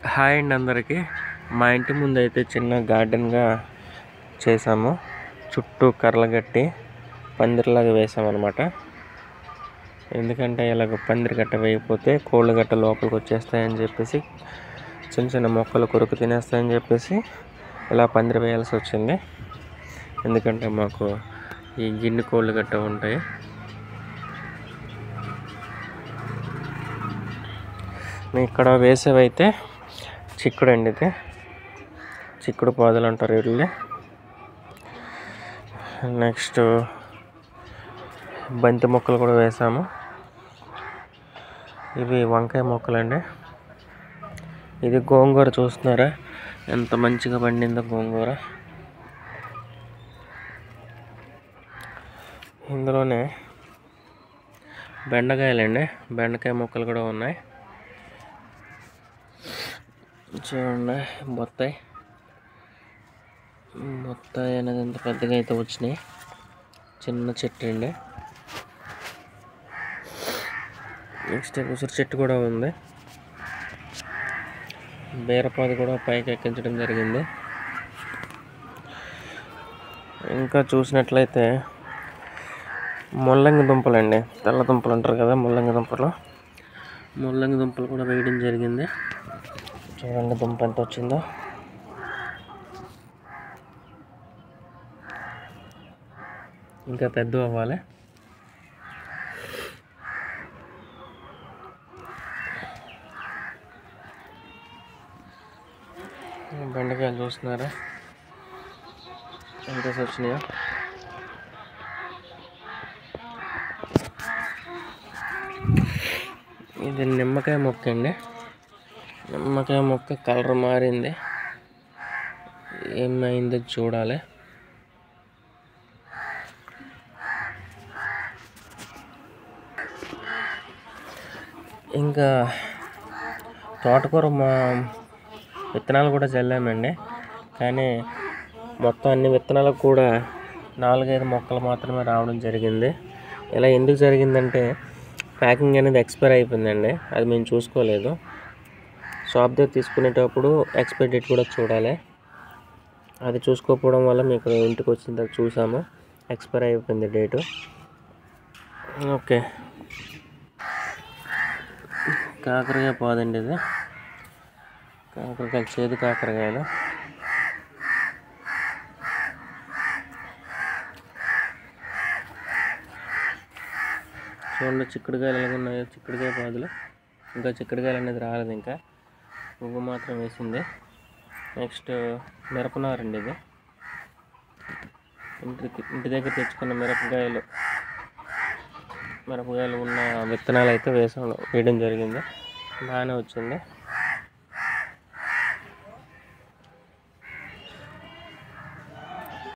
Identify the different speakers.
Speaker 1: Hi అండి అందరికీ. మా ఇంటి ముందు అయితే చిన్న గార్డెన్గా చేసాము. చుట్టూ కర్రలు కట్టి పందిరిలాగా వేసామన్నమాట. ఎందుకంటే ఇలాగ పందిరి గట్ట వేయకపోతే కోళ్ళు గట్ట లోపలికి వచ్చేస్తాయని చెప్పేసి, చిన్న చిన్న మొక్కలు కొరుకు తినేస్తాయని చెప్పేసి ఇలా పందిరి వేయాల్సి వచ్చింది. ఎందుకంటే మాకు ఈ గిన్నె కోళ్ళు గట్ట ఉంటాయి. ఇక్కడ వేసేవైతే చిక్కుడు అండి, ఇది చిక్కుడు పాదులు అంటారు వీళ్ళని. నెక్స్ట్ బంతి మొక్కలు కూడా వేసాము. ఇవి వంకాయ మొక్కలండి. ఇది గోంగూర చూస్తున్నారా ఎంత మంచిగా పండిందో గోంగూర. ఇందులోనే బెండకాయలండి, బెండకాయ మొక్కలు కూడా ఉన్నాయి. చూడండి బొత్తాయి అనేది ఎంత పెద్దగా అయితే వచ్చినాయి. చిన్న చెట్టు అండి. నెక్స్ట్ ఉసిరి చెట్టు కూడా ఉంది. బీరపాదు కూడా పైకి ఎక్కించడం జరిగింది. ఇంకా చూసినట్లయితే ముల్లంగి దుంపలండి, తెల్ల దుంపలు అంటారు కదా, ముల్లంగి దుంపలు కూడా వేయడం జరిగింది. చూడండి దుంప ఎంత వచ్చిందో. ఇంకా పెద్ద అవ్వాలి. బెండకాయలు చూస్తున్నారా ఎంత వచ్చినాయో. ఇది నిమ్మకాయ మొక్క అండి. నిమ్మకాయ మొక్క కలర్ మారింది, ఏమైందో చూడాలి. ఇంకా తోటకూర విత్తనాలు కూడా చల్లామండి. కానీ మొత్తం అన్ని విత్తనాలకు కూడా 4-5 మొక్కలు మాత్రమే రావడం జరిగింది. ఇలా ఎందుకు జరిగిందంటే ప్యాకింగ్ అనేది ఎక్స్పైర్ అయిపోయిందండి. అది మేము చూసుకోలేదు. షాప్ దగ్గర తీసుకునేటప్పుడు ఎక్స్పైరీ డేట్ కూడా చూడాలి. అది చూసుకోకపోవడం వల్ల మీకు ఇంటికి వచ్చిన తర్వాత చూసాము, ఎక్స్పైర్ అయిపోయింది డేటు. ఓకే, కాకరకాయ పోదండి ఇది. కాకరకాయలు చేదు కాకరకాయలు. చూడండి చిక్కుడుకాయలు ఎలాగ ఉన్నాయో, చిక్కుడుకాయ పాదులు. ఇంకా చిక్కుడుకాయలు అనేది రాలేదు, ఇంకా పువ్వు మాత్రం వేసింది. నెక్స్ట్ మిరపనారండి, ఇది ఇంటి దగ్గర తెచ్చుకున్న మిరపకాయలు ఉన్న విత్తనాలు అయితే వేయడం జరిగింది. బాగానే వచ్చింది.